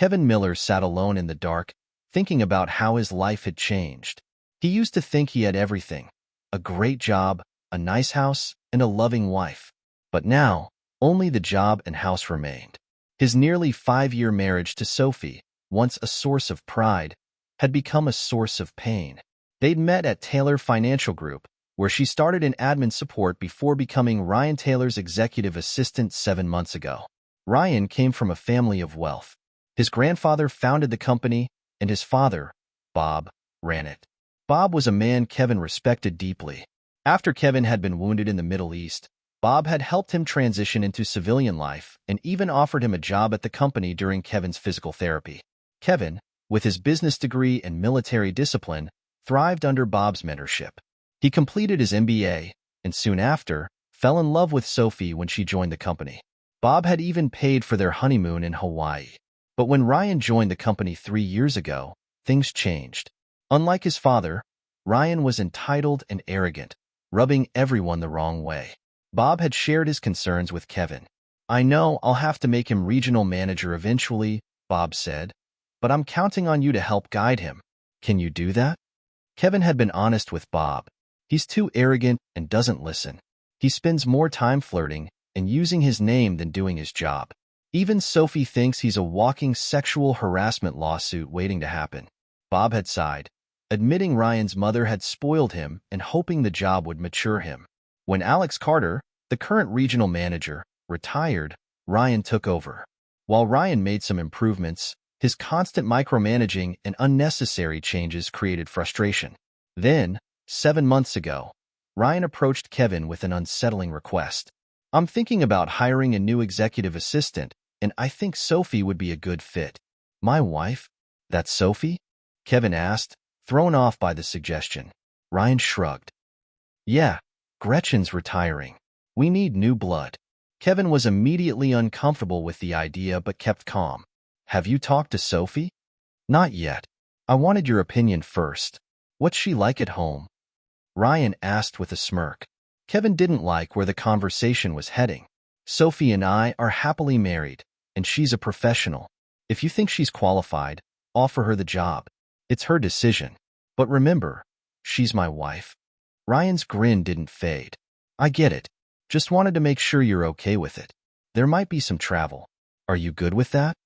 Kevin Miller sat alone in the dark, thinking about how his life had changed. He used to think he had everything: a great job, a nice house, and a loving wife. But now, only the job and house remained. His nearly 5-year marriage to Sophie, once a source of pride, had become a source of pain. They'd met at Taylor Financial Group, where she started in admin support before becoming Ryan Taylor's executive assistant 7 months ago. Ryan came from a family of wealth. His grandfather founded the company, and his father, Bob, ran it. Bob was a man Kevin respected deeply. After Kevin had been wounded in the Middle East, Bob had helped him transition into civilian life and even offered him a job at the company during Kevin's physical therapy. Kevin, with his business degree and military discipline, thrived under Bob's mentorship. He completed his MBA and soon after fell in love with Sophie when she joined the company. Bob had even paid for their honeymoon in Hawaii. But when Ryan joined the company 3 years ago, things changed. Unlike his father, Ryan was entitled and arrogant, rubbing everyone the wrong way. Bob had shared his concerns with Kevin. "I know I'll have to make him regional manager eventually," Bob said, "but I'm counting on you to help guide him. Can you do that?" Kevin had been honest with Bob. "He's too arrogant and doesn't listen. He spends more time flirting and using his name than doing his job. Even Sophie thinks he's a walking sexual harassment lawsuit waiting to happen." Bob had sighed, admitting Ryan's mother had spoiled him and hoping the job would mature him. When Alex Carter, the current regional manager, retired, Ryan took over. While Ryan made some improvements, his constant micromanaging and unnecessary changes created frustration. Then, 7 months ago, Ryan approached Kevin with an unsettling request. "I'm thinking about hiring a new executive assistant, and I think Sophie would be a good fit." "My wife? That's Sophie?" Kevin asked, thrown off by the suggestion. Ryan shrugged. "Yeah, Gretchen's retiring. We need new blood." Kevin was immediately uncomfortable with the idea but kept calm. "Have you talked to Sophie?" "Not yet. I wanted your opinion first. What's she like at home?" Ryan asked with a smirk. Kevin didn't like where the conversation was heading. "Sophie and I are happily married, and she's a professional. If you think she's qualified, offer her the job. It's her decision. But remember, she's my wife." Ryan's grin didn't fade. "I get it. Just wanted to make sure you're okay with it. There might be some travel. Are you good with that?"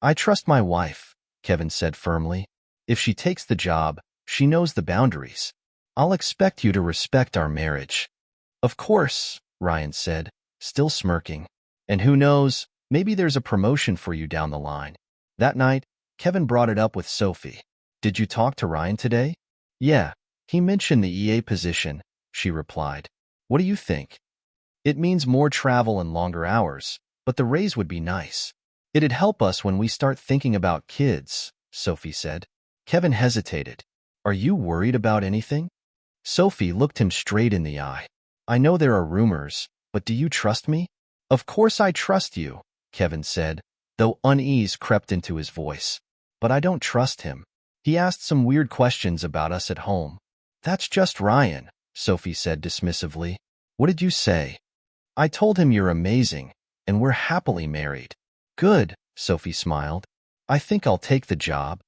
"I trust my wife," Kevin said firmly. "If she takes the job, she knows the boundaries. I'll expect you to respect our marriage." "Of course," Ryan said, still smirking. "And who knows, maybe there's a promotion for you down the line." That night, Kevin brought it up with Sophie. "Did you talk to Ryan today?" "Yeah, he mentioned the EA position," she replied. "What do you think?" "It means more travel and longer hours, but the raise would be nice. It'd help us when we start thinking about kids," Sophie said. Kevin hesitated. "Are you worried about anything?" Sophie looked him straight in the eye. "I know there are rumors, but do you trust me?" "Of course I trust you," Kevin said, though unease crept into his voice. "But I don't trust him. He asked some weird questions about us at home." "That's just Ryan," Sophie said dismissively. "What did you say?" "I told him you're amazing, and we're happily married." "Good," Sophie smiled. "I think I'll take the job."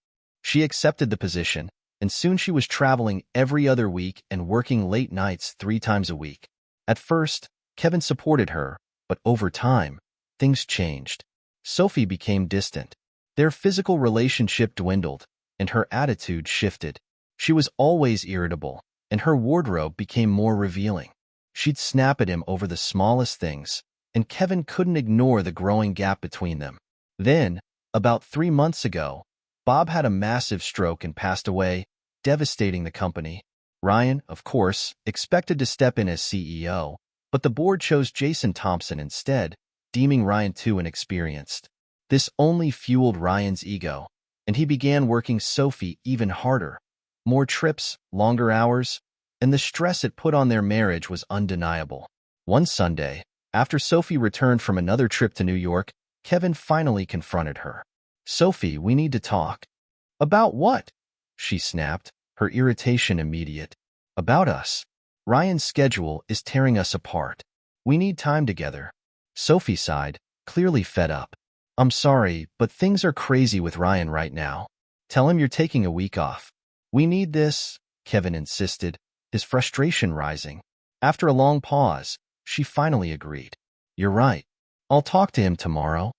She accepted the position, and soon she was traveling every other week and working late nights 3 times a week. At first, Kevin supported her, but over time, things changed. Sophie became distant. Their physical relationship dwindled, and her attitude shifted. She was always irritable, and her wardrobe became more revealing. She'd snap at him over the smallest things, and Kevin couldn't ignore the growing gap between them. Then, about 3 months ago, Bob had a massive stroke and passed away, devastating the company. Ryan, of course, expected to step in as CEO, but the board chose Jason Thompson instead, deeming Ryan too inexperienced. This only fueled Ryan's ego, and he began working Sophie even harder. More trips, longer hours, and the stress it put on their marriage was undeniable. One Sunday, after Sophie returned from another trip to New York, Kevin finally confronted her. "Sophie, we need to talk." "About what?" she snapped, her irritation immediate. "About us. Ryan's schedule is tearing us apart. We need time together." Sophie sighed, clearly fed up. I'm sorry, but things are crazy with Ryan right now. Tell him you're taking a week off. We need this, Kevin insisted, his frustration rising. After a long pause, she finally agreed. You're right. I'll talk to him tomorrow.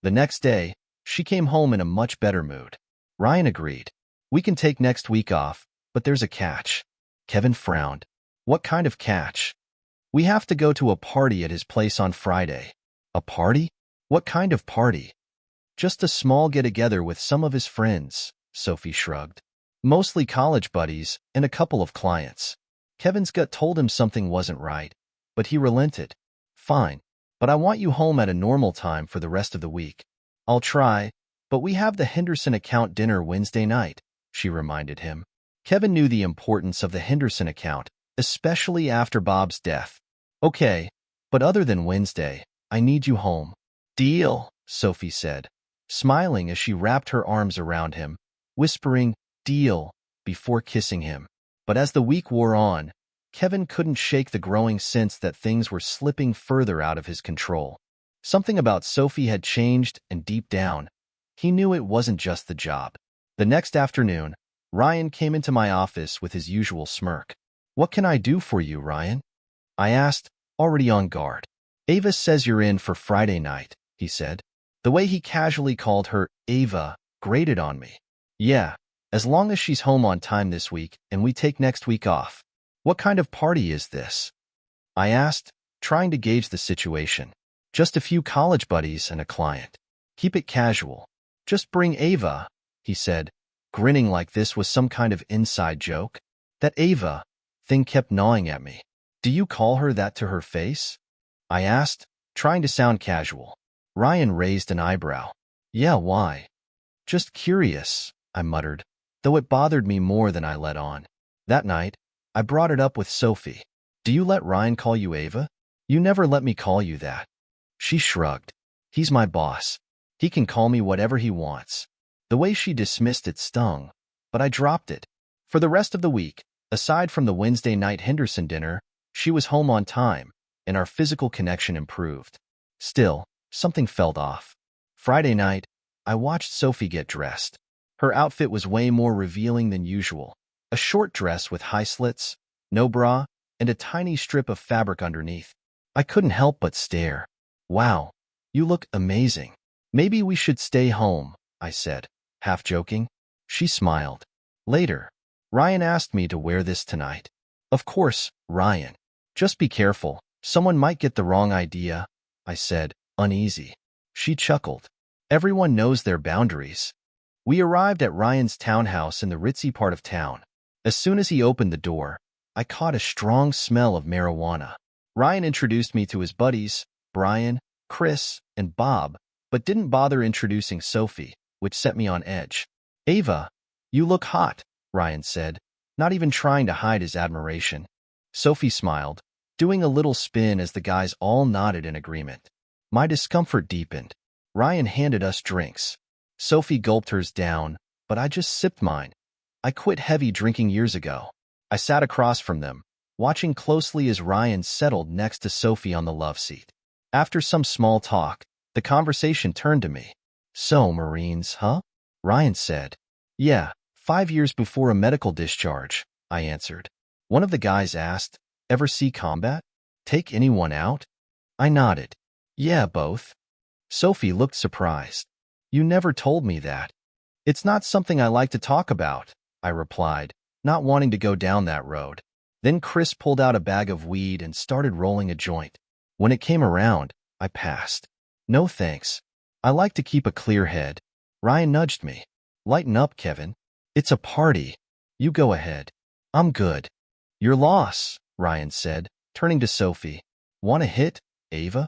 The next day, she came home in a much better mood. Ryan agreed. We can take next week off, but there's a catch. Kevin frowned. What kind of catch? We have to go to a party at his place on Friday. A party? What kind of party? Just a small get-together with some of his friends, Sophie shrugged. Mostly college buddies and a couple of clients. Kevin's gut told him something wasn't right, but he relented. Fine, but I want you home at a normal time for the rest of the week. I'll try, but we have the Henderson account dinner Wednesday night, she reminded him. Kevin knew the importance of the Henderson account, especially after Bob's death. Okay, but other than Wednesday, I need you home. Deal, Sophie said, smiling as she wrapped her arms around him, whispering, deal, before kissing him. But as the week wore on, Kevin couldn't shake the growing sense that things were slipping further out of his control. Something about Sophie had changed, and deep down, he knew it wasn't just the job. The next afternoon, Ryan came into my office with his usual smirk. What can I do for you, Ryan? I asked, already on guard. Ava says you're in for Friday night, he said. The way he casually called her Ava grated on me. Yeah, as long as she's home on time this week and we take next week off. What kind of party is this? I asked, trying to gauge the situation. Just a few college buddies and a client. Keep it casual. Just bring Ava, he said, grinning like this was some kind of inside joke. That Ava thing kept gnawing at me. Do you call her that to her face? I asked, trying to sound casual. Ryan raised an eyebrow. Yeah, why? Just curious, I muttered, though it bothered me more than I let on. That night, I brought it up with Sophie. Do you let Ryan call you Ava? You never let me call you that. She shrugged. He's my boss. He can call me whatever he wants. The way she dismissed it stung, but I dropped it. For the rest of the week, aside from the Wednesday night Henderson dinner, she was home on time, and our physical connection improved. Still, something felt off. Friday night, I watched Sophie get dressed. Her outfit was way more revealing than usual. A short dress with high slits, no bra, and a tiny strip of fabric underneath. I couldn't help but stare. Wow, you look amazing. Maybe we should stay home, I said, half joking. She smiled. Later, Ryan asked me to wear this tonight. Of course, Ryan. Just be careful. Someone might get the wrong idea, I said, uneasy. She chuckled. Everyone knows their boundaries. We arrived at Ryan's townhouse in the ritzy part of town. As soon as he opened the door, I caught a strong smell of marijuana. Ryan introduced me to his buddies, Brian, Chris, and Bob, but didn't bother introducing Sophie, which set me on edge. Ava, you look hot, Ryan said, not even trying to hide his admiration. Sophie smiled, doing a little spin as the guys all nodded in agreement. My discomfort deepened. Ryan handed us drinks. Sophie gulped hers down, but I just sipped mine. I quit heavy drinking years ago. I sat across from them, watching closely as Ryan settled next to Sophie on the love seat. After some small talk, the conversation turned to me. So, Marines, huh? Ryan said. Yeah, 5 years before a medical discharge, I answered. One of the guys asked, ever see combat? Take anyone out? I nodded. Yeah, both. Sophie looked surprised. You never told me that. It's not something I like to talk about, I replied, not wanting to go down that road. Then Chris pulled out a bag of weed and started rolling a joint. When it came around, I passed. No thanks. I like to keep a clear head. Ryan nudged me. Lighten up, Kevin. It's a party. You go ahead. I'm good. Your loss, Ryan said, turning to Sophie. Want a hit, Ava?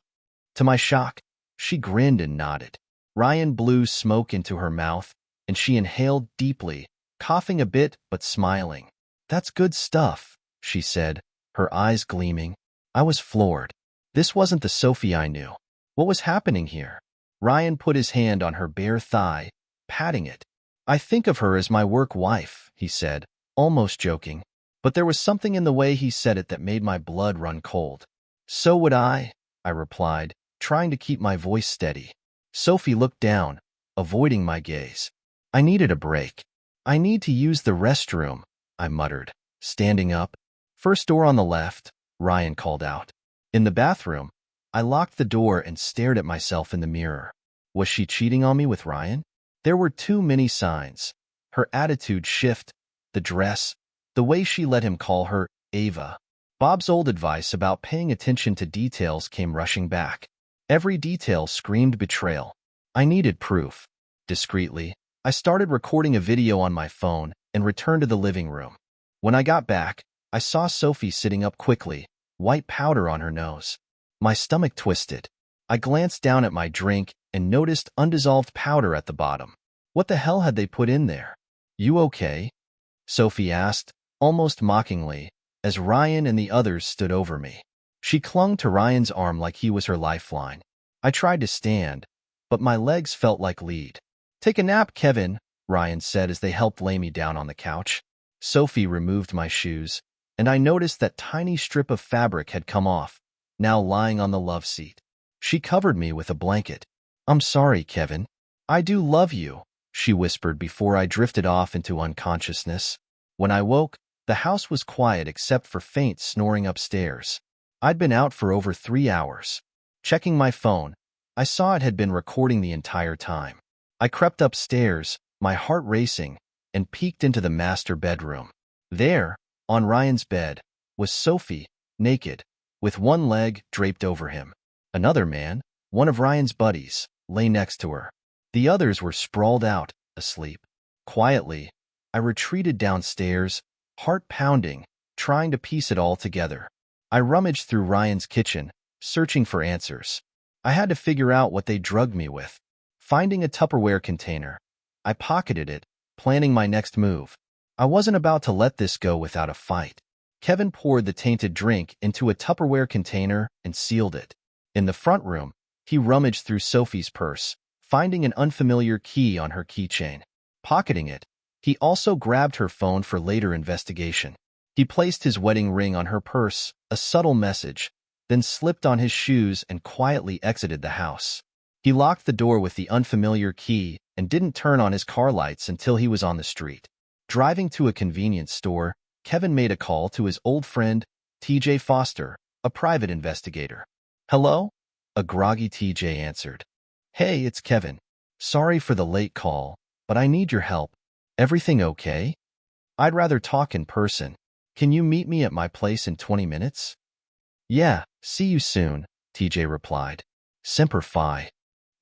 To my shock, she grinned and nodded. Ryan blew smoke into her mouth, and she inhaled deeply, coughing a bit but smiling. That's good stuff, she said, her eyes gleaming. I was floored. This wasn't the Sophie I knew. What was happening here? Ryan put his hand on her bare thigh, patting it. I think of her as my work wife, he said, almost joking. But there was something in the way he said it that made my blood run cold. So would I replied, trying to keep my voice steady. Sophie looked down, avoiding my gaze. I needed a break. I need to use the restroom, I muttered, standing up. First door on the left, Ryan called out. In the bathroom, I locked the door and stared at myself in the mirror. Was she cheating on me with Ryan? There were too many signs. Her attitude shift, the dress, the way she let him call her Ava. Bob's old advice about paying attention to details came rushing back. Every detail screamed betrayal. I needed proof. Discreetly, I started recording a video on my phone and returned to the living room. When I got back, I saw Sophie sitting up quickly, white powder on her nose. My stomach twisted. I glanced down at my drink and noticed undissolved powder at the bottom. What the hell had they put in there? You okay? Sophie asked, almost mockingly, as Ryan and the others stood over me. She clung to Ryan's arm like he was her lifeline. I tried to stand, but my legs felt like lead. Take a nap, Kevin, Ryan said as they helped lay me down on the couch. Sophie removed my shoes, and I noticed that tiny strip of fabric had come off, now lying on the love seat. She covered me with a blanket. I'm sorry, Kevin. I do love you, she whispered before I drifted off into unconsciousness. When I woke, the house was quiet except for faint snoring upstairs. I'd been out for over 3 hours. Checking my phone, I saw it had been recording the entire time. I crept upstairs, my heart racing, and peeked into the master bedroom. There, on Ryan's bed, was Sophie, naked, with one leg draped over him. Another man, one of Ryan's buddies, lay next to her. The others were sprawled out, asleep. Quietly, I retreated downstairs, heart pounding, trying to piece it all together. I rummaged through Ryan's kitchen, searching for answers. I had to figure out what they drugged me with. Finding a Tupperware container, I pocketed it, planning my next move. I wasn't about to let this go without a fight. Kevin poured the tainted drink into a Tupperware container and sealed it. In the front room, he rummaged through Sophie's purse, finding an unfamiliar key on her keychain. Pocketing it, he also grabbed her phone for later investigation. He placed his wedding ring on her purse, a subtle message, then slipped on his shoes and quietly exited the house. He locked the door with the unfamiliar key and didn't turn on his car lights until he was on the street. Driving to a convenience store, Kevin made a call to his old friend, TJ Foster, a private investigator. Hello? A groggy TJ answered. Hey, it's Kevin. Sorry for the late call, but I need your help. Everything okay? I'd rather talk in person. Can you meet me at my place in 20 minutes? Yeah, see you soon, TJ replied. Semper Fi.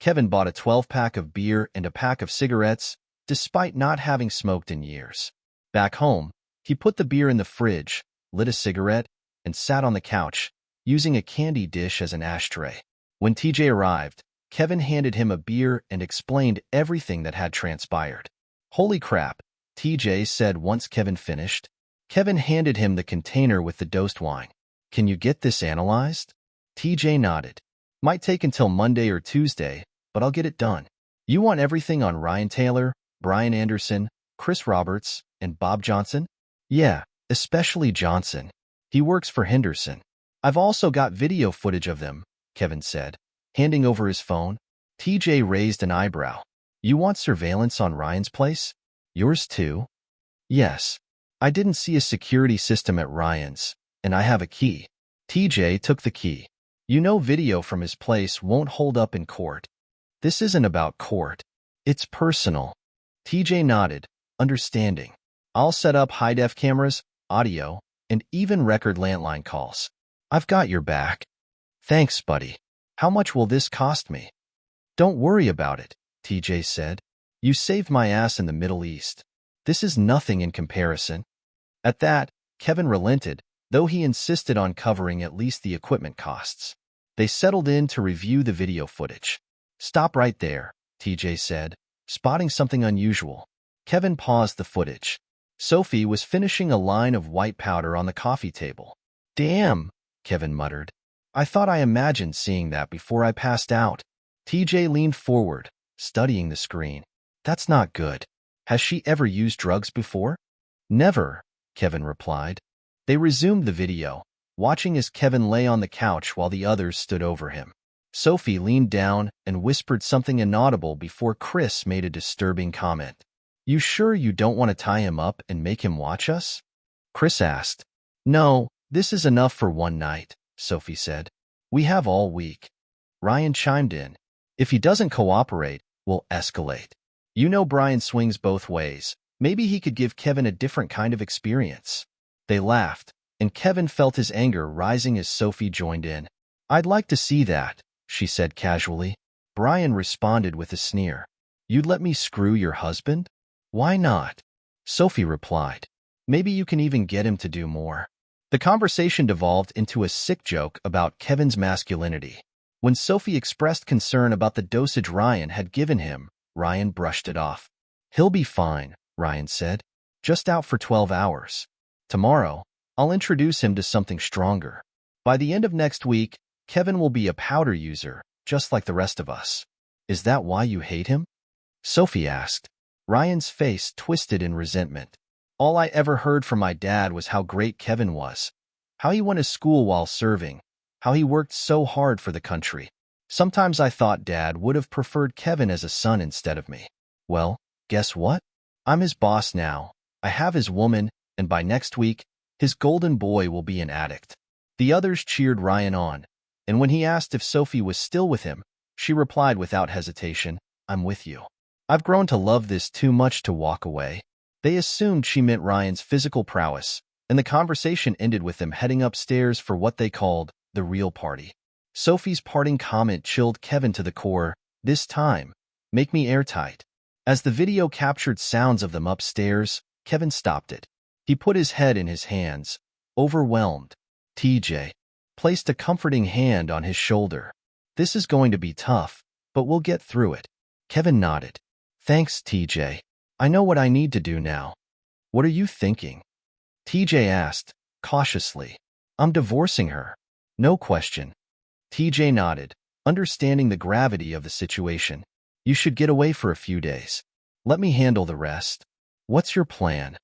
Kevin bought a 12-pack of beer and a pack of cigarettes, despite not having smoked in years. Back home, he put the beer in the fridge, lit a cigarette, and sat on the couch, using a candy dish as an ashtray. When TJ arrived, Kevin handed him a beer and explained everything that had transpired. Holy crap, TJ said once Kevin finished. Kevin handed him the container with the dosed wine. Can you get this analyzed? TJ nodded. Might take until Monday or Tuesday, but I'll get it done. You want everything on Ryan Taylor, Brian Anderson, Chris Roberts, and Bob Johnson? Yeah, especially Johnson. He works for Henderson. I've also got video footage of them, Kevin said, handing over his phone. TJ raised an eyebrow. You want surveillance on Ryan's place? Yours too? Yes. I didn't see a security system at Ryan's, and I have a key. TJ took the key. You know video from his place won't hold up in court. This isn't about court. It's personal. TJ nodded, understanding. I'll set up high-def cameras, audio, and even record landline calls. I've got your back. Thanks, buddy. How much will this cost me? Don't worry about it, TJ said. You saved my ass in the Middle East. This is nothing in comparison. At that, Kevin relented, though he insisted on covering at least the equipment costs. They settled in to review the video footage. Stop right there, TJ said, spotting something unusual. Kevin paused the footage. Sophie was finishing a line of white powder on the coffee table. Damn, Kevin muttered. I thought I imagined seeing that before I passed out. TJ leaned forward, studying the screen. That's not good. Has she ever used drugs before? Never, Kevin replied. They resumed the video, watching as Kevin lay on the couch while the others stood over him. Sophie leaned down and whispered something inaudible before Chris made a disturbing comment. You sure you don't want to tie him up and make him watch us? Chris asked. No, this is enough for one night, Sophie said. We have all week. Ryan chimed in. If he doesn't cooperate, we'll escalate. You know Brian swings both ways. Maybe he could give Kevin a different kind of experience. They laughed, and Kevin felt his anger rising as Sophie joined in. I'd like to see that, she said casually. Brian responded with a sneer. You'd let me screw your husband? Why not? Sophie replied. Maybe you can even get him to do more. The conversation devolved into a sick joke about Kevin's masculinity. When Sophie expressed concern about the dosage Ryan had given him, Ryan brushed it off. He'll be fine, Ryan said. Just out for 12 hours. Tomorrow, I'll introduce him to something stronger. By the end of next week, Kevin will be a powder user, just like the rest of us. Is that why you hate him? Sophie asked. Ryan's face twisted in resentment. All I ever heard from my dad was how great Kevin was, how he went to school while serving, how he worked so hard for the country. Sometimes I thought Dad would have preferred Kevin as a son instead of me. Well, guess what? I'm his boss now. I have his woman, and by next week, his golden boy will be an addict. The others cheered Ryan on, and when he asked if Sophie was still with him, she replied without hesitation, I'm with you. I've grown to love this too much to walk away. They assumed she meant Ryan's physical prowess, and the conversation ended with them heading upstairs for what they called the real party. Sophie's parting comment chilled Kevin to the core. This time, make me airtight. As the video captured sounds of them upstairs, Kevin stopped it. He put his head in his hands, overwhelmed. TJ placed a comforting hand on his shoulder. This is going to be tough, but we'll get through it. Kevin nodded. Thanks, TJ. I know what I need to do now. What are you thinking? TJ asked, cautiously. I'm divorcing her. No question. TJ nodded, understanding the gravity of the situation. You should get away for a few days. Let me handle the rest. What's your plan?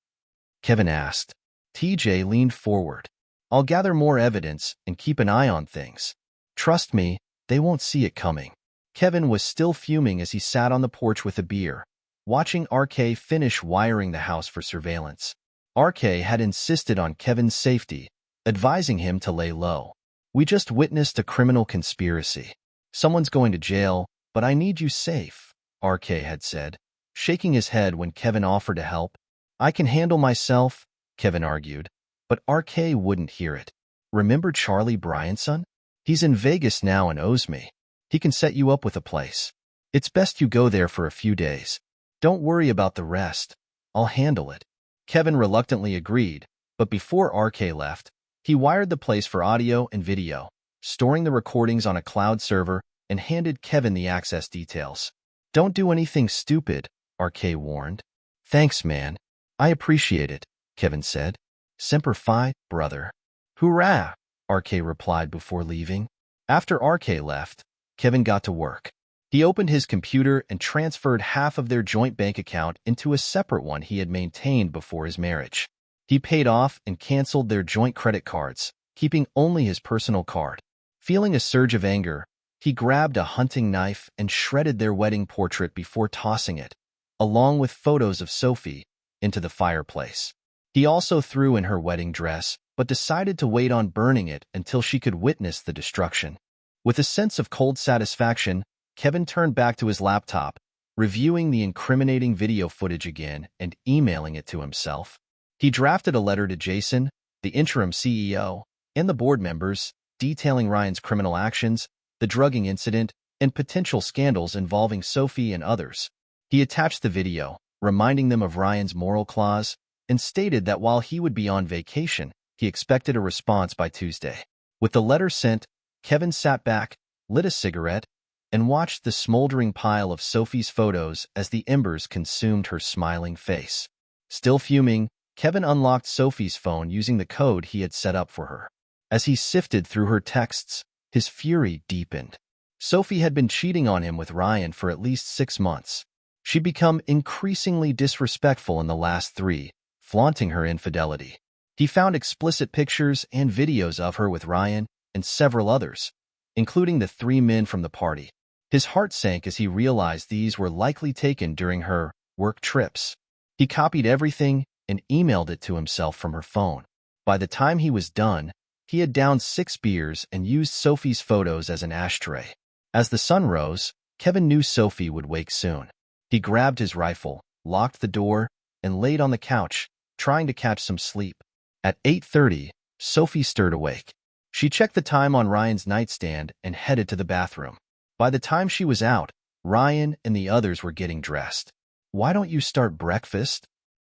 Kevin asked. TJ leaned forward. I'll gather more evidence and keep an eye on things. Trust me, they won't see it coming. Kevin was still fuming as he sat on the porch with a beer, watching RK finish wiring the house for surveillance. RK had insisted on Kevin's safety, advising him to lay low. We just witnessed a criminal conspiracy. Someone's going to jail, but I need you safe, RK had said, shaking his head when Kevin offered to help. I can handle myself, Kevin argued, but RK wouldn't hear it. Remember Charlie Bryanson? He's in Vegas now and owes me. He can set you up with a place. It's best you go there for a few days. Don't worry about the rest. I'll handle it. Kevin reluctantly agreed, but before RK left, he wired the place for audio and video, storing the recordings on a cloud server, and handed Kevin the access details. Don't do anything stupid, RK warned. Thanks, man. I appreciate it, Kevin said. Semper Fi, brother. Hoorah, RK replied before leaving. After RK left, Kevin got to work. He opened his computer and transferred half of their joint bank account into a separate one he had maintained before his marriage. He paid off and canceled their joint credit cards, keeping only his personal card. Feeling a surge of anger, he grabbed a hunting knife and shredded their wedding portrait before tossing it, along with photos of Sophie, into the fireplace. He also threw in her wedding dress, but decided to wait on burning it until she could witness the destruction. With a sense of cold satisfaction, Kevin turned back to his laptop, reviewing the incriminating video footage again and emailing it to himself. He drafted a letter to Jason, the interim CEO, and the board members, detailing Ryan's criminal actions, the drugging incident, and potential scandals involving Sophie and others. He attached the video, reminding them of Ryan's moral clause, and stated that while he would be on vacation, he expected a response by Tuesday. With the letter sent, Kevin sat back, lit a cigarette, and watched the smoldering pile of Sophie's photos as the embers consumed her smiling face. Still fuming, Kevin unlocked Sophie's phone using the code he had set up for her. As he sifted through her texts, his fury deepened. Sophie had been cheating on him with Ryan for at least 6 months. She'd become increasingly disrespectful in the last 3, flaunting her infidelity. He found explicit pictures and videos of her with Ryan and several others, including the 3 men from the party. His heart sank as he realized these were likely taken during her work trips. He copied everything and emailed it to himself from her phone. By the time he was done, he had downed 6 beers and used Sophie's photos as an ashtray. As the sun rose, Kevin knew Sophie would wake soon. He grabbed his rifle, locked the door, and laid on the couch, trying to catch some sleep. At 8:30, Sophie stirred awake. She checked the time on Ryan's nightstand and headed to the bathroom. By the time she was out, Ryan and the others were getting dressed. "Why don't you start breakfast?"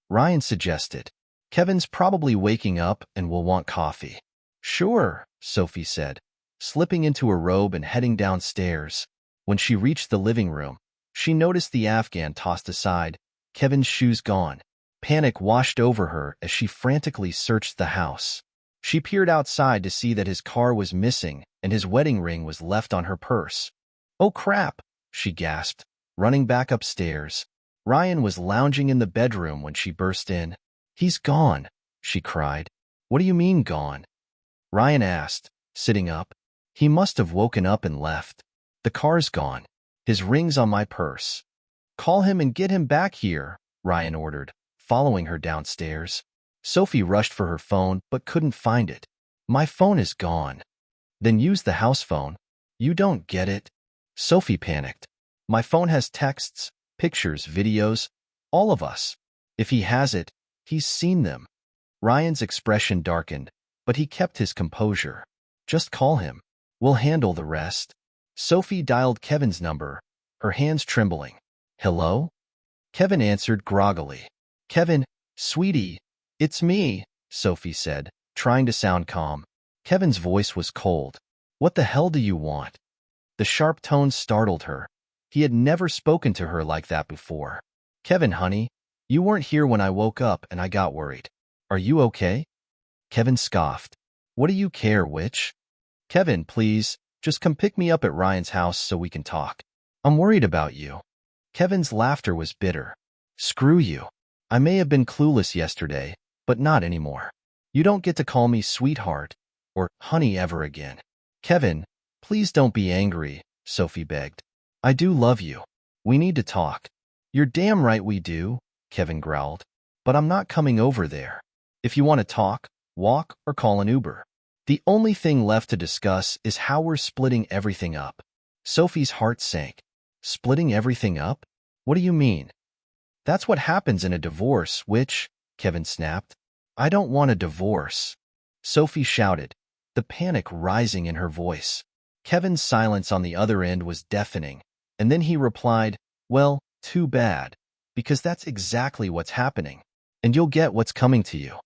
Ryan suggested. "Kevin's probably waking up and will want coffee." "Sure," Sophie said, slipping into a robe and heading downstairs. When she reached the living room, she noticed the Afghan tossed aside, Kevin's shoes gone. Panic washed over her as she frantically searched the house. She peered outside to see that his car was missing and his wedding ring was left on her purse. "Oh crap," she gasped, running back upstairs. Ryan was lounging in the bedroom when she burst in. "He's gone," she cried. "What do you mean gone?" Ryan asked, sitting up. "He must have woken up and left. The car's gone. His ring's on my purse." "Call him and get him back here," Ryan ordered, following her downstairs. Sophie rushed for her phone but couldn't find it. "My phone is gone." "Then use the house phone." "You don't get it." Sophie panicked. "My phone has texts, pictures, videos, all of us. If he has it, he's seen them." Ryan's expression darkened, but he kept his composure. "Just call him. We'll handle the rest." Sophie dialed Kevin's number, her hands trembling. "Hello?" Kevin answered groggily. "Kevin, sweetie, it's me," Sophie said, trying to sound calm. Kevin's voice was cold. "What the hell do you want?" The sharp tones startled her. He had never spoken to her like that before. "Kevin, honey, you weren't here when I woke up and I got worried. Are you okay?" Kevin scoffed. "What do you care, witch?" "Kevin, please, just come pick me up at Ryan's house so we can talk. I'm worried about you." Kevin's laughter was bitter. "Screw you. I may have been clueless yesterday, but not anymore. You don't get to call me sweetheart or honey ever again." "Kevin, please don't be angry," Sophie begged. "I do love you. We need to talk." "You're damn right we do," Kevin growled. "But I'm not coming over there. If you want to talk, walk or call an Uber. The only thing left to discuss is how we're splitting everything up." Sophie's heart sank. "Splitting everything up? What do you mean?" "That's what happens in a divorce, witch," Kevin snapped. "I don't want a divorce," Sophie shouted, the panic rising in her voice. Kevin's silence on the other end was deafening, and then he replied, "Well, too bad, because that's exactly what's happening, and you'll get what's coming to you."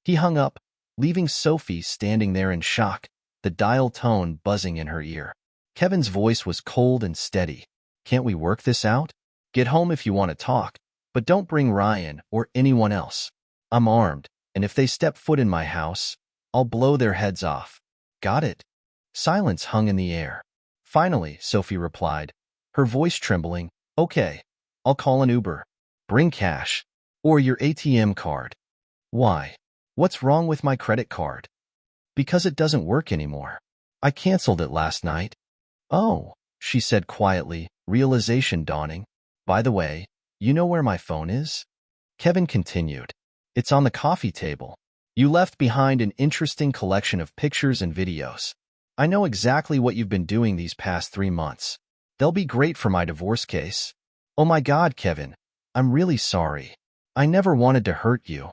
He hung up, leaving Sophie standing there in shock, the dial tone buzzing in her ear. Kevin's voice was cold and steady. "Can't we work this out? Get home if you want to talk, but don't bring Ryan or anyone else. I'm armed, and if they step foot in my house, I'll blow their heads off. Got it?" Silence hung in the air. Finally, Sophie replied, her voice trembling, "Okay, I'll call an Uber. Bring cash. Or your ATM card." "Why? What's wrong with my credit card?" "Because it doesn't work anymore. I canceled it last night." "Oh," she said quietly, realization dawning. "By the way, you know where my phone is?" Kevin continued. "It's on the coffee table. You left behind an interesting collection of pictures and videos. I know exactly what you've been doing these past 3 months. They'll be great for my divorce case." "Oh my God, Kevin, I'm really sorry. I never wanted to hurt you."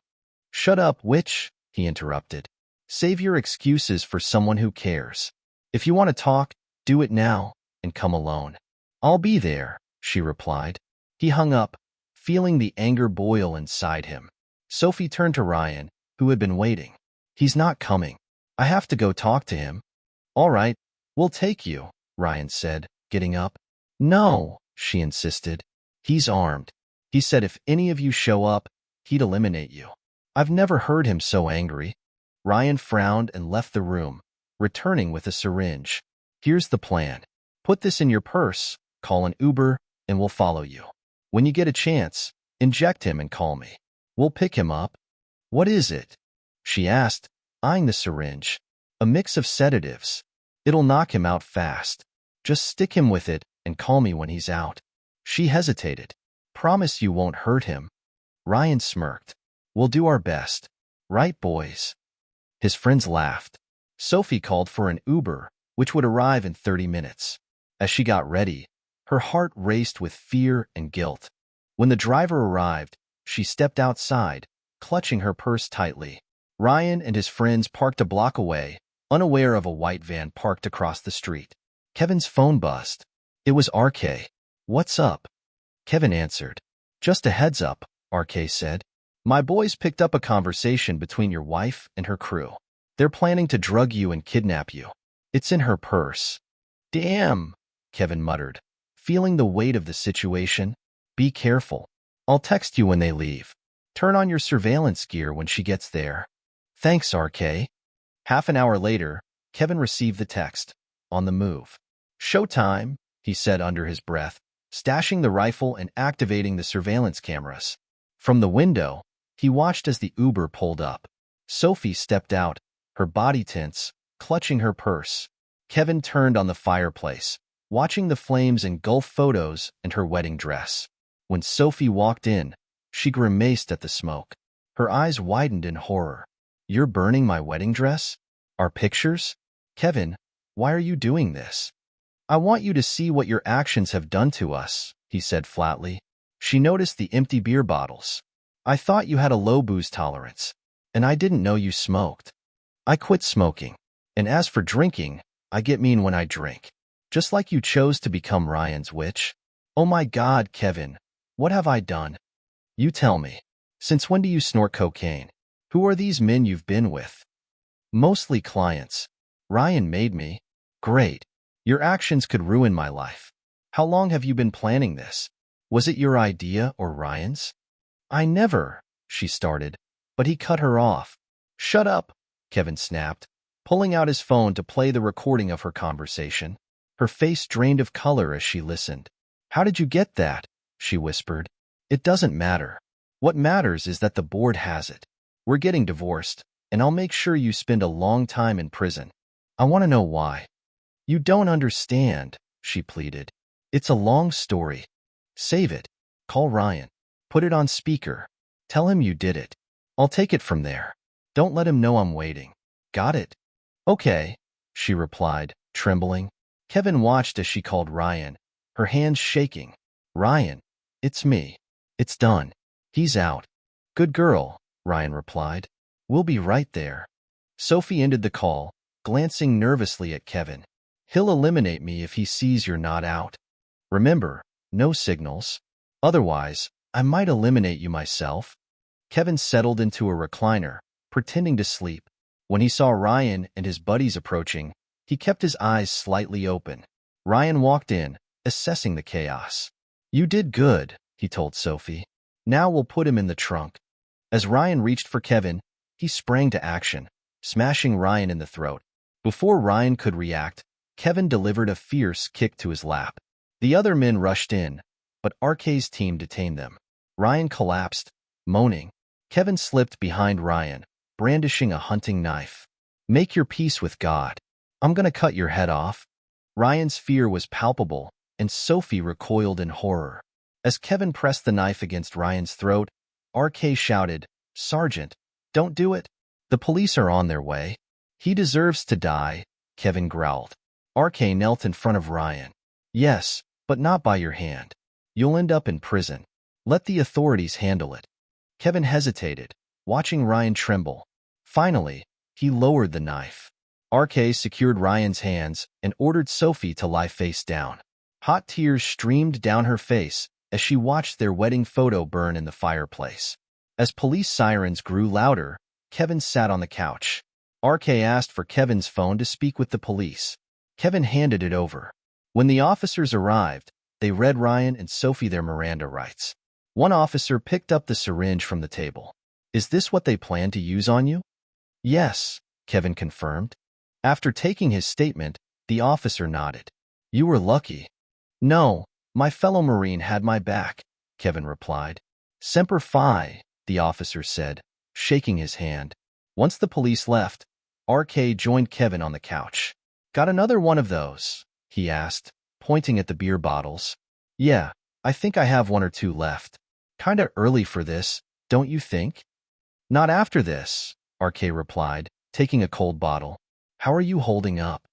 "Shut up, witch," he interrupted. "Save your excuses for someone who cares. If you want to talk, do it now, and come alone." "I'll be there," she replied. He hung up, feeling the anger boil inside him. Sophie turned to Ryan, who had been waiting. "He's not coming. I have to go talk to him." "All right, we'll take you," Ryan said, getting up. "No," she insisted. "He's armed. He said if any of you show up, he'd eliminate you." I've never heard him so angry. Ryan frowned and left the room, returning with a syringe. "Here's the plan. Put this in your purse, call an Uber, and we'll follow you. When you get a chance, inject him and call me. We'll pick him up." "What is it?" she asked, eyeing the syringe. "A mix of sedatives." It'll knock him out fast. Just stick him with it and call me when he's out. She hesitated. Promise you won't hurt him. Ryan smirked. We'll do our best. Right, boys? His friends laughed. Sophie called for an Uber, which would arrive in 30 minutes. As she got ready, her heart raced with fear and guilt. When the driver arrived, she stepped outside, clutching her purse tightly. Ryan and his friends parked a block away, unaware of a white van parked across the street. Kevin's phone buzzed. It was RK. What's up? Kevin answered. Just a heads up, RK said. My boys picked up a conversation between your wife and her crew. They're planning to drug you and kidnap you. It's in her purse. Damn, Kevin muttered, feeling the weight of the situation. Be careful. I'll text you when they leave. Turn on your surveillance gear when she gets there. Thanks, RK. Half an hour later, Kevin received the text. On the move. Showtime, he said under his breath, stashing the rifle and activating the surveillance cameras. From the window, he watched as the Uber pulled up. Sophie stepped out, her body tense, clutching her purse. Kevin turned on the fireplace, watching the flames engulf photos and her wedding dress. When Sophie walked in, she grimaced at the smoke. Her eyes widened in horror. You're burning my wedding dress? Our pictures? Kevin, why are you doing this? I want you to see what your actions have done to us, he said flatly. She noticed the empty beer bottles. I thought you had a low booze tolerance, and I didn't know you smoked. I quit smoking, and as for drinking, I get mean when I drink. Just like you chose to become Ryan's witch. Oh my God, Kevin, what have I done? You tell me. Since when do you snort cocaine? Who are these men you've been with? Mostly clients. Ryan made me. Great. Your actions could ruin my life. How long have you been planning this? Was it your idea or Ryan's? I never, she started, but he cut her off. Shut up, Kevin snapped, pulling out his phone to play the recording of her conversation. Her face drained of color as she listened. How did you get that? She whispered. It doesn't matter. What matters is that the board has it. We're getting divorced, and I'll make sure you spend a long time in prison. I want to know why. You don't understand, she pleaded. It's a long story. Save it. Call Ryan. Put it on speaker. Tell him you did it. I'll take it from there. Don't let him know I'm waiting. Got it? Okay, she replied, trembling. Kevin watched as she called Ryan, her hands shaking. Ryan, it's me. It's done. He's out. Good girl, Ryan replied. We'll be right there. Sophie ended the call, glancing nervously at Kevin. He'll eliminate me if he sees you're not out. Remember, no signals. Otherwise, I might eliminate you myself. Kevin settled into a recliner, pretending to sleep. When he saw Ryan and his buddies approaching, he kept his eyes slightly open. Ryan walked in, assessing the chaos. You did good, he told Sophie. Now we'll put him in the trunk. As Ryan reached for Kevin, he sprang to action, smashing Ryan in the throat. Before Ryan could react, Kevin delivered a fierce kick to his lap. The other men rushed in, but RK's team detained them. Ryan collapsed, moaning. Kevin slipped behind Ryan, brandishing a hunting knife. Make your peace with God. I'm gonna cut your head off. Ryan's fear was palpable, and Sophie recoiled in horror. As Kevin pressed the knife against Ryan's throat, RK shouted, Sergeant, don't do it. The police are on their way. He deserves to die, Kevin growled. RK knelt in front of Ryan. Yes, but not by your hand. You'll end up in prison. Let the authorities handle it. Kevin hesitated, watching Ryan tremble. Finally, he lowered the knife. RK secured Ryan's hands and ordered Sophie to lie face down. Hot tears streamed down her face as she watched their wedding photo burn in the fireplace. As police sirens grew louder, Kevin sat on the couch. RK asked for Kevin's phone to speak with the police. Kevin handed it over. When the officers arrived, they read Ryan and Sophie their Miranda rights. One officer picked up the syringe from the table. Is this what they plan to use on you? Yes, Kevin confirmed. After taking his statement, the officer nodded. You were lucky. No, my fellow Marine had my back, Kevin replied. Semper Fi, the officer said, shaking his hand. Once the police left, RK joined Kevin on the couch. Got another one of those? He asked, pointing at the beer bottles. Yeah, I think I have one or two left. Kinda early for this, don't you think? Not after this, RK replied, taking a cold bottle. How are you holding up?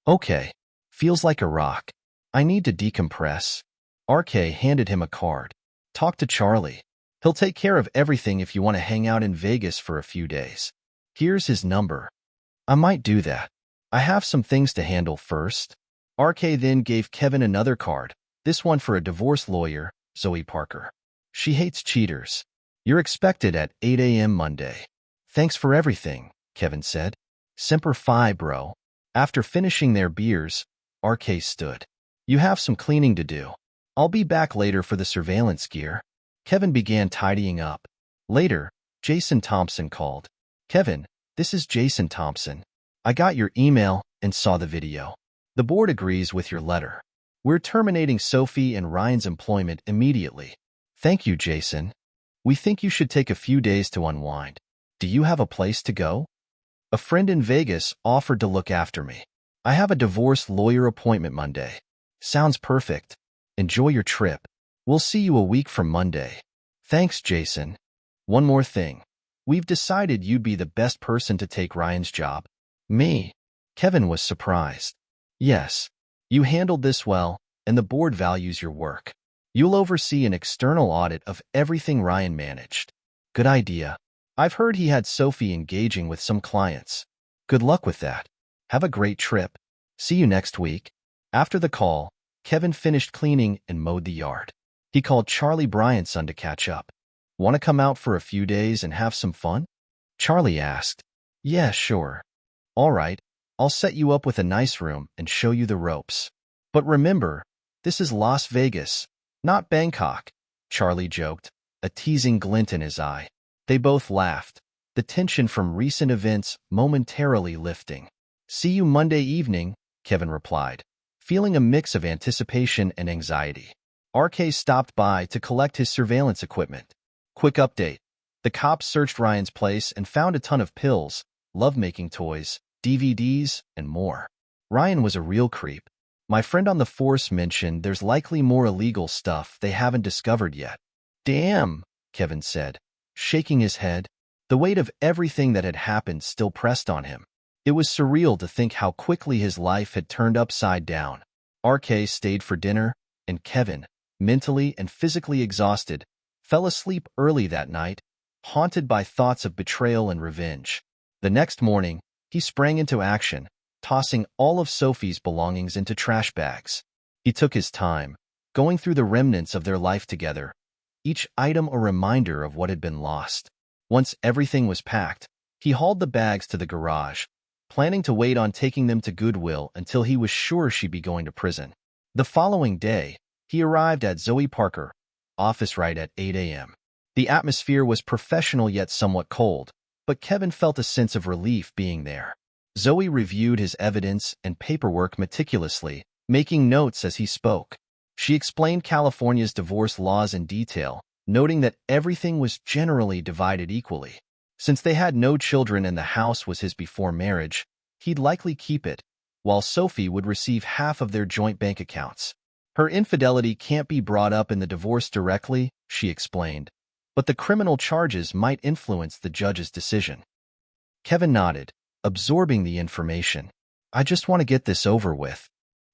Okay. Feels like a rock. I need to decompress. RK handed him a card. Talk to Charlie. He'll take care of everything if you want to hang out in Vegas for a few days. Here's his number. I might do that. I have some things to handle first. RK then gave Kevin another card, this one for a divorce lawyer, Zoe Parker. She hates cheaters. You're expected at 8 a.m. Monday. Thanks for everything, Kevin said. Semper Fi, bro. After finishing their beers, RK stood. You have some cleaning to do. I'll be back later for the surveillance gear. Kevin began tidying up. Later, Jason Thompson called. Kevin, this is Jason Thompson. I got your email and saw the video. The board agrees with your letter. We're terminating Sophie and Ryan's employment immediately. Thank you, Jason. We think you should take a few days to unwind. Do you have a place to go? A friend in Vegas offered to look after me. I have a divorce lawyer appointment Monday. Sounds perfect. Enjoy your trip. We'll see you a week from Monday. Thanks, Jason. One more thing. We've decided you'd be the best person to take Ryan's job. Me? Kevin was surprised. Yes. You handled this well, and the board values your work. You'll oversee an external audit of everything Ryan managed. Good idea. I've heard he had Sophie engaging with some clients. Good luck with that. Have a great trip. See you next week. After the call, Kevin finished cleaning and mowed the yard. He called Charlie Bryantson to catch up. Want to come out for a few days and have some fun? Charlie asked. Yeah, sure. All right, I'll set you up with a nice room and show you the ropes. But remember, this is Las Vegas, not Bangkok, Charlie joked, a teasing glint in his eye. They both laughed, the tension from recent events momentarily lifting. See you Monday evening, Kevin replied, feeling a mix of anticipation and anxiety. RK stopped by to collect his surveillance equipment. Quick update. The cops searched Ryan's place and found a ton of pills, lovemaking toys, DVDs, and more. Ryan was a real creep. My friend on the force mentioned there's likely more illegal stuff they haven't discovered yet. Damn, Kevin said, shaking his head. The weight of everything that had happened still pressed on him. It was surreal to think how quickly his life had turned upside down. RK stayed for dinner, and Kevin, mentally and physically exhausted, fell asleep early that night, haunted by thoughts of betrayal and revenge. The next morning, he sprang into action, tossing all of Sophie's belongings into trash bags. He took his time, going through the remnants of their life together, each item a reminder of what had been lost. Once everything was packed, he hauled the bags to the garage, planning to wait on taking them to Goodwill until he was sure she'd be going to prison. The following day, he arrived at Zoe Parker office right at 8 a.m. The atmosphere was professional yet somewhat cold, but Kevin felt a sense of relief being there. Zoe reviewed his evidence and paperwork meticulously, making notes as he spoke. She explained California's divorce laws in detail, noting that everything was generally divided equally. Since they had no children and the house was his before marriage, he'd likely keep it, while Sophie would receive half of their joint bank accounts. Her infidelity can't be brought up in the divorce directly, she explained, but the criminal charges might influence the judge's decision. Kevin nodded, absorbing the information. I just want to get this over with.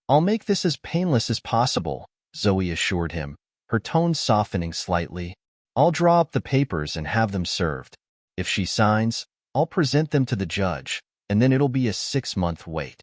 I'll make this as painless as possible, Zoe assured him, her tone softening slightly. I'll draw up the papers and have them served. If she signs, I'll present them to the judge, and then it'll be a 6-month wait.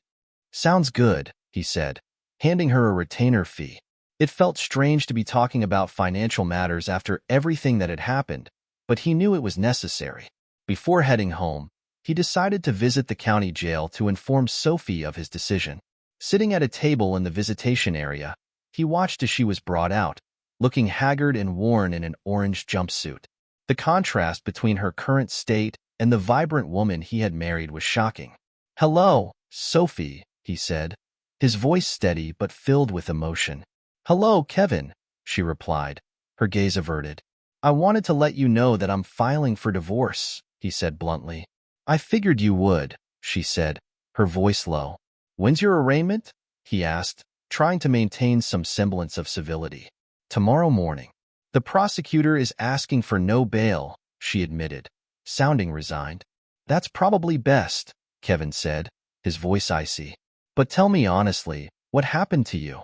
Sounds good, he said, handing her a retainer fee. It felt strange to be talking about financial matters after everything that had happened, but he knew it was necessary. Before heading home, he decided to visit the county jail to inform Sophie of his decision. Sitting at a table in the visitation area, he watched as she was brought out, looking haggard and worn in an orange jumpsuit. The contrast between her current state and the vibrant woman he had married was shocking. Hello, Sophie, he said, his voice steady but filled with emotion. Hello, Kevin, she replied, her gaze averted. I wanted to let you know that I'm filing for divorce, he said bluntly. I figured you would, she said, her voice low. When's your arraignment? He asked, trying to maintain some semblance of civility. Tomorrow morning. The prosecutor is asking for no bail, she admitted, sounding resigned. That's probably best, Kevin said, his voice icy. But tell me honestly, what happened to you?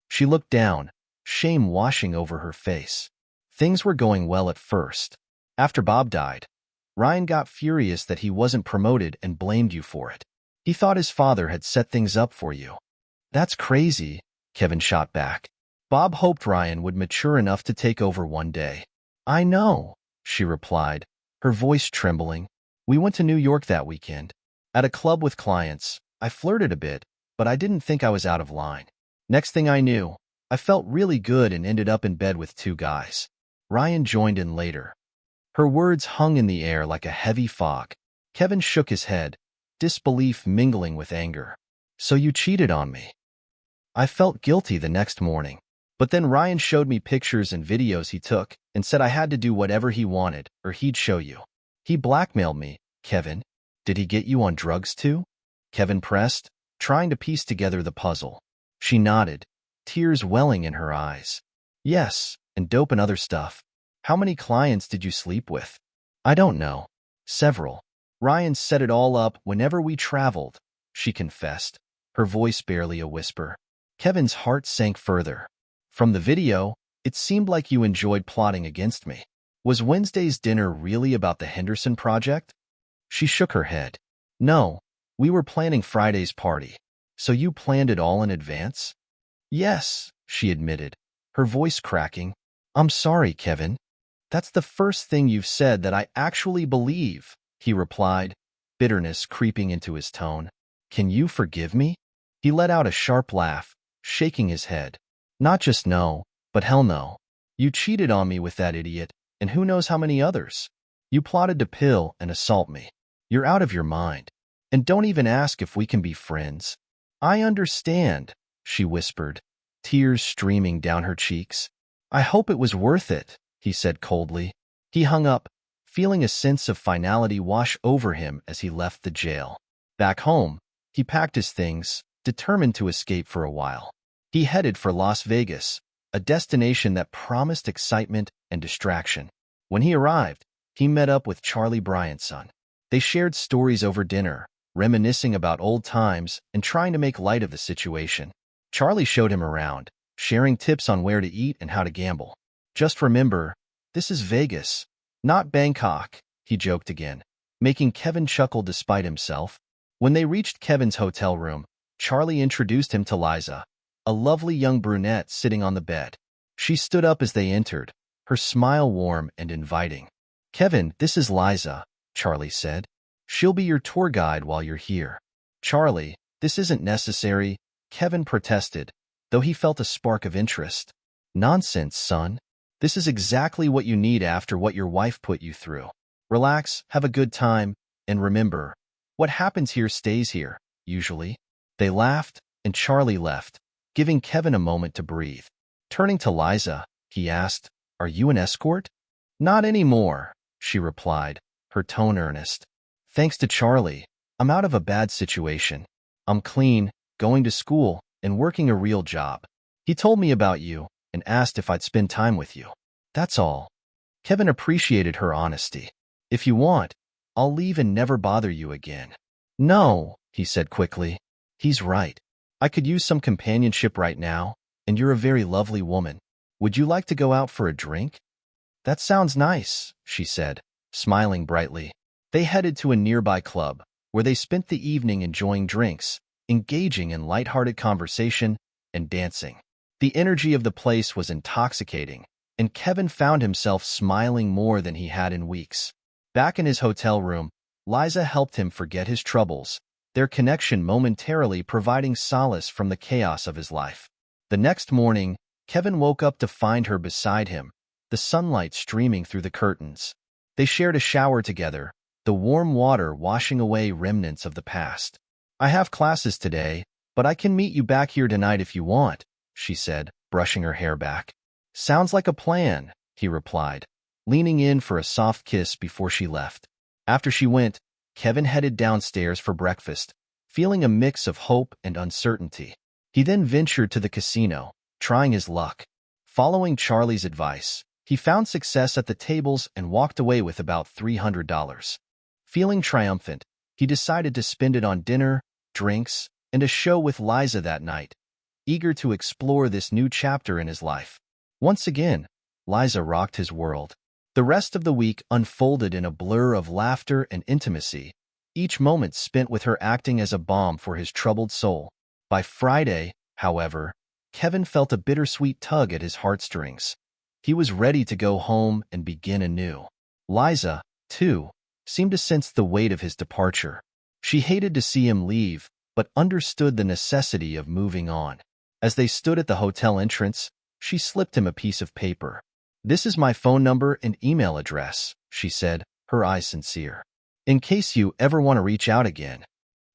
She looked down, shame washing over her face. Things were going well at first. After Bob died, Ryan got furious that he wasn't promoted and blamed you for it. He thought his father had set things up for you. That's crazy, Kevin shot back. Bob hoped Ryan would mature enough to take over one day. I know, she replied, her voice trembling. We went to New York that weekend. At a club with clients, I flirted a bit, but I didn't think I was out of line. Next thing I knew, I felt really good and ended up in bed with 2 guys. Ryan joined in later. Her words hung in the air like a heavy fog. Kevin shook his head, disbelief mingling with anger. So you cheated on me. I felt guilty the next morning. But then Ryan showed me pictures and videos he took and said I had to do whatever he wanted or he'd show you. He blackmailed me, Kevin. Did he get you on drugs too? Kevin pressed, trying to piece together the puzzle. She nodded, tears welling in her eyes. Yes, and dope and other stuff. How many clients did you sleep with? I don't know. Several. Ryan set it all up whenever we traveled, she confessed, her voice barely a whisper. Kevin's heart sank further. From the video, it seemed like you enjoyed plotting against me. Was Wednesday's dinner really about the Henderson project? She shook her head. No, we were planning Friday's party. So you planned it all in advance? Yes, she admitted, her voice cracking. I'm sorry, Kevin. That's the first thing you've said that I actually believe, he replied, bitterness creeping into his tone. Can you forgive me? He let out a sharp laugh, shaking his head. Not just no, but hell no. You cheated on me with that idiot, and who knows how many others. You plotted to pill and assault me. You're out of your mind. And don't even ask if we can be friends. I understand, she whispered, tears streaming down her cheeks. I hope it was worth it, he said coldly. He hung up, feeling a sense of finality wash over him as he left the jail. Back home, he packed his things, determined to escape for a while. He headed for Las Vegas, a destination that promised excitement and distraction. When he arrived, he met up with Charlie Bryant's son. They shared stories over dinner, reminiscing about old times and trying to make light of the situation. Charlie showed him around, sharing tips on where to eat and how to gamble. Just remember, this is Vegas, not Bangkok, he joked again, making Kevin chuckle despite himself. When they reached Kevin's hotel room, Charlie introduced him to Liza, a lovely young brunette sitting on the bed. She stood up as they entered, her smile warm and inviting. Kevin, this is Liza, Charlie said. She'll be your tour guide while you're here. Charlie, this isn't necessary, Kevin protested, though he felt a spark of interest. Nonsense, son. This is exactly what you need after what your wife put you through. Relax, have a good time, and remember, what happens here stays here, usually. They laughed, and Charlie left, giving Kevin a moment to breathe. Turning to Liza, he asked, Are you an escort? Not anymore, she replied, her tone earnest. Thanks to Charlie, I'm out of a bad situation. I'm clean, going to school, and working a real job. He told me about you and asked if I'd spend time with you. That's all. Kevin appreciated her honesty. If you want, I'll leave and never bother you again. No, he said quickly. He's right. I could use some companionship right now, and you're a very lovely woman. Would you like to go out for a drink? That sounds nice, she said, smiling brightly. They headed to a nearby club, where they spent the evening enjoying drinks, engaging in lighthearted conversation, and dancing. The energy of the place was intoxicating, and Kevin found himself smiling more than he had in weeks. Back in his hotel room, Liza helped him forget his troubles, their connection momentarily providing solace from the chaos of his life. The next morning, Kevin woke up to find her beside him, the sunlight streaming through the curtains. They shared a shower together, the warm water washing away remnants of the past. I have classes today, but I can meet you back here tonight if you want, she said, brushing her hair back. Sounds like a plan, he replied, leaning in for a soft kiss before she left. After she went, Kevin headed downstairs for breakfast, feeling a mix of hope and uncertainty. He then ventured to the casino, trying his luck. Following Charlie's advice, he found success at the tables and walked away with about $300. Feeling triumphant, he decided to spend it on dinner, drinks, and a show with Liza that night, eager to explore this new chapter in his life. Once again, Liza rocked his world. The rest of the week unfolded in a blur of laughter and intimacy, each moment spent with her acting as a balm for his troubled soul. By Friday, however, Kevin felt a bittersweet tug at his heartstrings. He was ready to go home and begin anew. Liza, too, seemed to sense the weight of his departure. She hated to see him leave, but understood the necessity of moving on. As they stood at the hotel entrance, she slipped him a piece of paper. "This is my phone number and email address," she said, her eyes sincere. "In case you ever want to reach out again."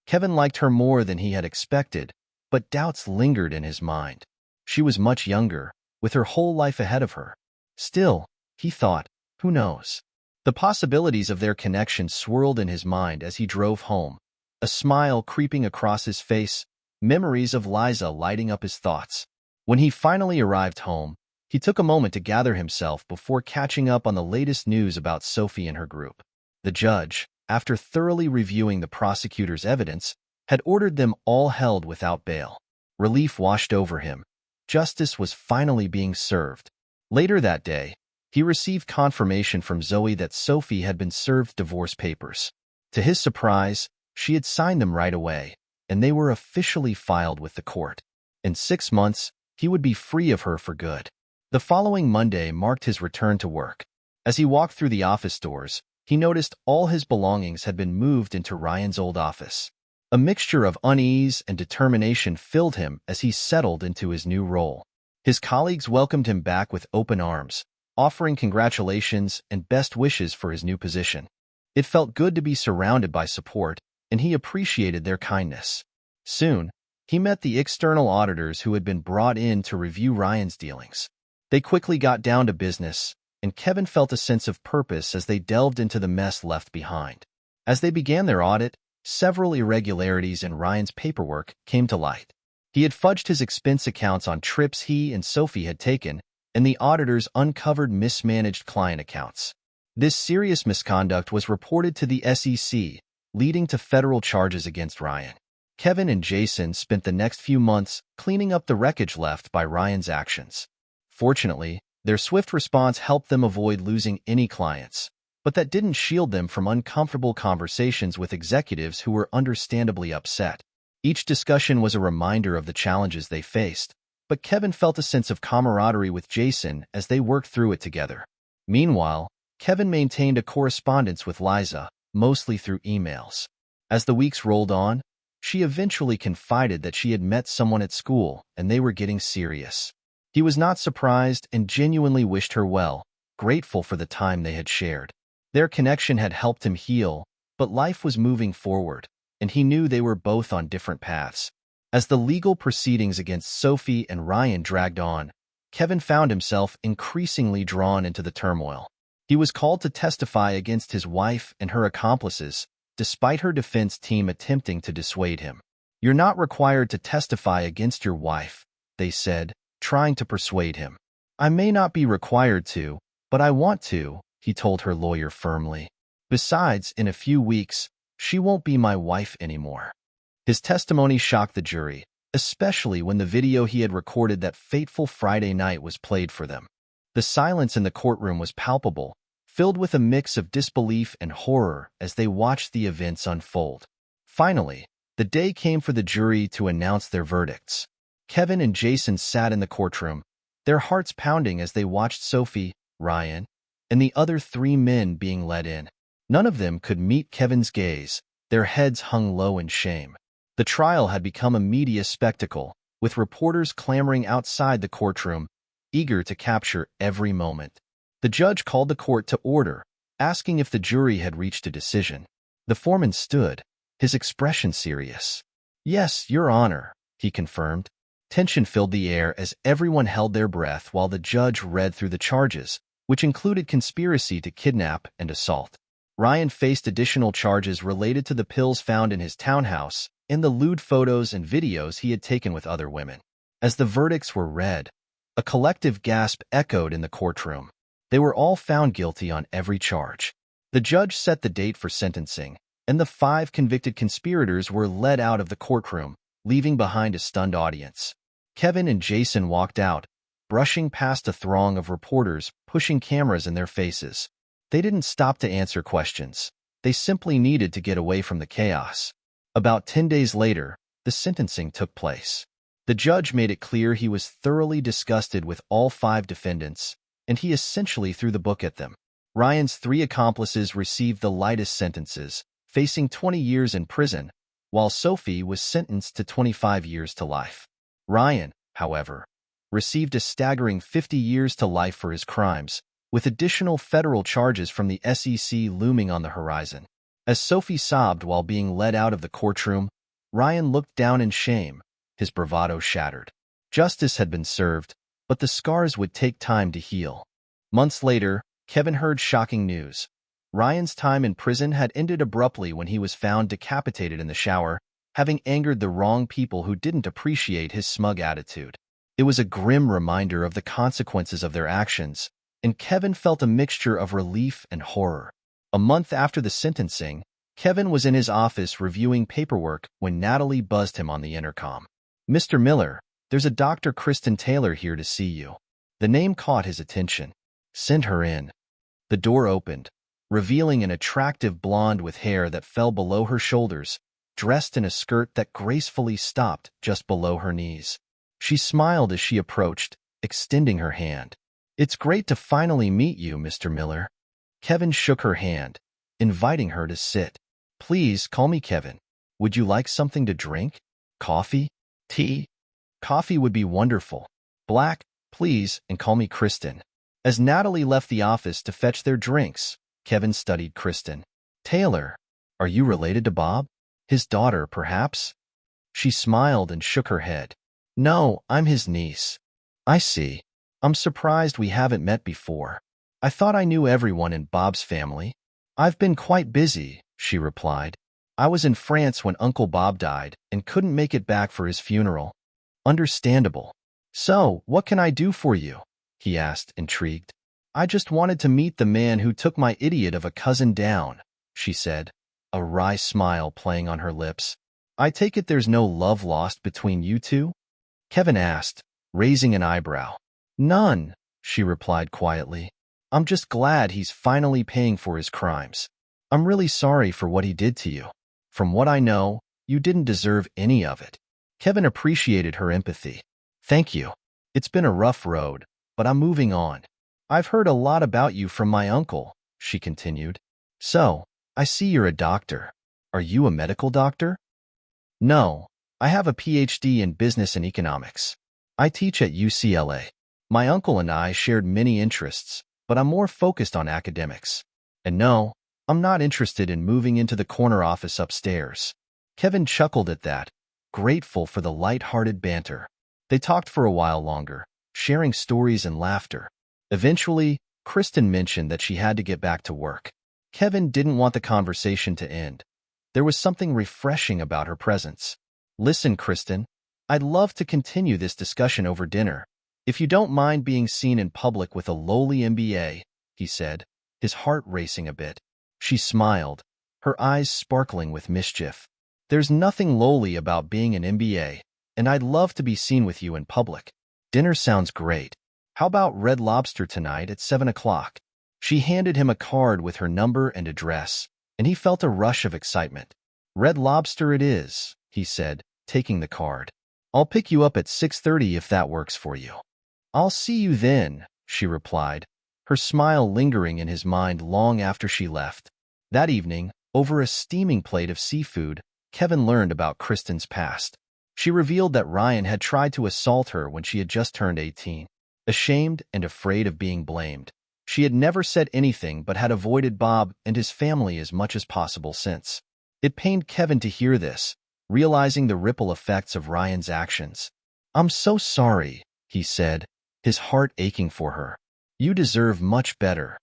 Kevin liked her more than he had expected, but doubts lingered in his mind. She was much younger, with her whole life ahead of her. Still, he thought, who knows? The possibilities of their connection swirled in his mind as he drove home, a smile creeping across his face, memories of Liza lighting up his thoughts. When he finally arrived home, he took a moment to gather himself before catching up on the latest news about Sophie and her group. The judge, after thoroughly reviewing the prosecutor's evidence, had ordered them all held without bail. Relief washed over him. Justice was finally being served. Later that day, he received confirmation from Zoe that Sophie had been served divorce papers. To his surprise, she had signed them right away, and they were officially filed with the court. In 6 months, he would be free of her for good. The following Monday marked his return to work. As he walked through the office doors, he noticed all his belongings had been moved into Ryan's old office. A mixture of unease and determination filled him as he settled into his new role. His colleagues welcomed him back with open arms, offering congratulations and best wishes for his new position. It felt good to be surrounded by support, and he appreciated their kindness. Soon, he met the external auditors who had been brought in to review Ryan's dealings. They quickly got down to business, and Kevin felt a sense of purpose as they delved into the mess left behind. As they began their audit, several irregularities in Ryan's paperwork came to light. He had fudged his expense accounts on trips he and Sophie had taken, and the auditors uncovered mismanaged client accounts. This serious misconduct was reported to the SEC, leading to federal charges against Ryan. Kevin and Jason spent the next few months cleaning up the wreckage left by Ryan's actions. Fortunately, their swift response helped them avoid losing any clients, but that didn't shield them from uncomfortable conversations with executives who were understandably upset. Each discussion was a reminder of the challenges they faced, but Kevin felt a sense of camaraderie with Jason as they worked through it together. Meanwhile, Kevin maintained a correspondence with Liza, mostly through emails. As the weeks rolled on, she eventually confided that she had met someone at school and they were getting serious. He was not surprised and genuinely wished her well, grateful for the time they had shared. Their connection had helped him heal, but life was moving forward, and he knew they were both on different paths. As the legal proceedings against Sophie and Ryan dragged on, Kevin found himself increasingly drawn into the turmoil. He was called to testify against his wife and her accomplices, despite her defense team attempting to dissuade him. "You're not required to testify against your wife," they said, trying to persuade him. "I may not be required to, but I want to," he told her lawyer firmly. "Besides, in a few weeks, she won't be my wife anymore." His testimony shocked the jury, especially when the video he had recorded that fateful Friday night was played for them. The silence in the courtroom was palpable, filled with a mix of disbelief and horror as they watched the events unfold. Finally, the day came for the jury to announce their verdicts. Kevin and Jason sat in the courtroom, their hearts pounding as they watched Sophie, Ryan, and the other 3 men being led in. None of them could meet Kevin's gaze, their heads hung low in shame. The trial had become a media spectacle, with reporters clamoring outside the courtroom, eager to capture every moment. The judge called the court to order, asking if the jury had reached a decision. The foreman stood, his expression serious. "Yes, Your Honor," he confirmed. Tension filled the air as everyone held their breath while the judge read through the charges, which included conspiracy to kidnap and assault. Ryan faced additional charges related to the pills found in his townhouse and the lewd photos and videos he had taken with other women. As the verdicts were read, a collective gasp echoed in the courtroom. They were all found guilty on every charge. The judge set the date for sentencing, and the 5 convicted conspirators were led out of the courtroom, leaving behind a stunned audience. Kevin and Jason walked out, brushing past a throng of reporters, pushing cameras in their faces. They didn't stop to answer questions. They simply needed to get away from the chaos. About 10 days later, the sentencing took place. The judge made it clear he was thoroughly disgusted with all 5 defendants, and he essentially threw the book at them. Ryan's 3 accomplices received the lightest sentences, facing 20 years in prison, while Sophie was sentenced to 25 years to life. Ryan, however, received a staggering 50 years to life for his crimes, with additional federal charges from the SEC looming on the horizon. As Sophie sobbed while being led out of the courtroom, Ryan looked down in shame, his bravado shattered. Justice had been served, but the scars would take time to heal. Months later, Kevin heard shocking news. Ryan's time in prison had ended abruptly when he was found decapitated in the shower, having angered the wrong people who didn't appreciate his smug attitude. It was a grim reminder of the consequences of their actions, and Kevin felt a mixture of relief and horror. A month after the sentencing, Kevin was in his office reviewing paperwork when Natalie buzzed him on the intercom. "Mr. Miller, there's a Dr. Kristen Taylor here to see you." The name caught his attention. "Send her in." The door opened, revealing an attractive blonde with hair that fell below her shoulders, dressed in a skirt that gracefully stopped just below her knees. She smiled as she approached, extending her hand. "It's great to finally meet you, Mr. Miller." Kevin shook her hand, inviting her to sit. "Please call me Kevin. Would you like something to drink? Coffee? Tea?" "Coffee would be wonderful. Black, please, and call me Kristen." As Natalie left the office to fetch their drinks, Kevin studied Kristen. "Taylor, are you related to Bob? His daughter, perhaps?" She smiled and shook her head. "No, I'm his niece." "I see. I'm surprised we haven't met before. I thought I knew everyone in Bob's family." "I've been quite busy," she replied. "I was in France when Uncle Bob died and couldn't make it back for his funeral." "Understandable. So, what can I do for you?" he asked, intrigued. "I just wanted to meet the man who took my idiot of a cousin down," she said, a wry smile playing on her lips. "I take it there's no love lost between you two?" Kevin asked, raising an eyebrow. "None," she replied quietly. "I'm just glad he's finally paying for his crimes. I'm really sorry for what he did to you. From what I know, you didn't deserve any of it." Kevin appreciated her empathy. "Thank you. It's been a rough road, but I'm moving on. I've heard a lot about you from my uncle," she continued. "So, I see you're a doctor. Are you a medical doctor?" "No, I have a PhD in business and economics. I teach at UCLA. My uncle and I shared many interests, but I'm more focused on academics. And no, I'm not interested in moving into the corner office upstairs." Kevin chuckled at that, grateful for the light-hearted banter. They talked for a while longer, sharing stories and laughter. Eventually, Kristen mentioned that she had to get back to work. Kevin didn't want the conversation to end. There was something refreshing about her presence. "Listen, Kristen, I'd love to continue this discussion over dinner, if you don't mind being seen in public with a lowly MBA," he said, his heart racing a bit. She smiled, her eyes sparkling with mischief. "There's nothing lowly about being an MBA, and I'd love to be seen with you in public. Dinner sounds great. How about Red Lobster tonight at 7 o'clock? She handed him a card with her number and address, and he felt a rush of excitement. "Red Lobster it is," he said, taking the card. "I'll pick you up at 6:30 if that works for you." "I'll see you then," she replied, her smile lingering in his mind long after she left. That evening, over a steaming plate of seafood, Kevin learned about Kristen's past. She revealed that Ryan had tried to assault her when she had just turned 18. Ashamed and afraid of being blamed, she had never said anything but had avoided Bob and his family as much as possible since. It pained Kevin to hear this, realizing the ripple effects of Ryan's actions. "I'm so sorry," he said, his heart aching for her. "You deserve much better."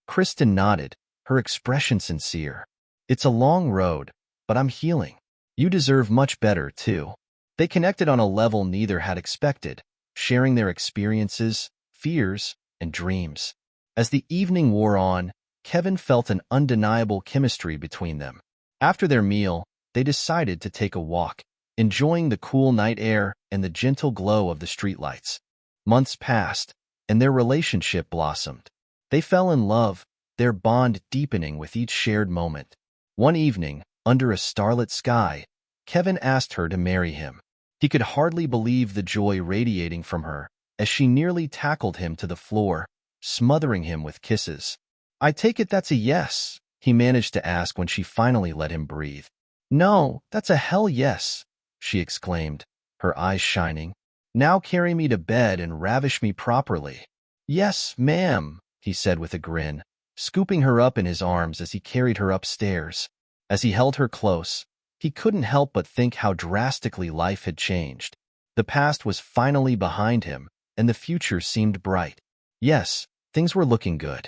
Kristen nodded, her expression sincere. "It's a long road, but I'm healing. You deserve much better, too. They connected on a level neither had expected, sharing their experiences, fears, and dreams. As the evening wore on, Kevin felt an undeniable chemistry between them. After their meal, they decided to take a walk, enjoying the cool night air and the gentle glow of the streetlights. Months passed, and their relationship blossomed. They fell in love, their bond deepening with each shared moment. One evening, under a starlit sky, Kevin asked her to marry him. He could hardly believe the joy radiating from her as she nearly tackled him to the floor, smothering him with kisses. "I take it that's a yes," he managed to ask when she finally let him breathe. "No, that's a hell yes," she exclaimed, her eyes shining. "Now carry me to bed and ravish me properly." "Yes, ma'am," he said with a grin, scooping her up in his arms as he carried her upstairs. As he held her close, he couldn't help but think how drastically life had changed. The past was finally behind him, and the future seemed bright. Yes, things were looking good.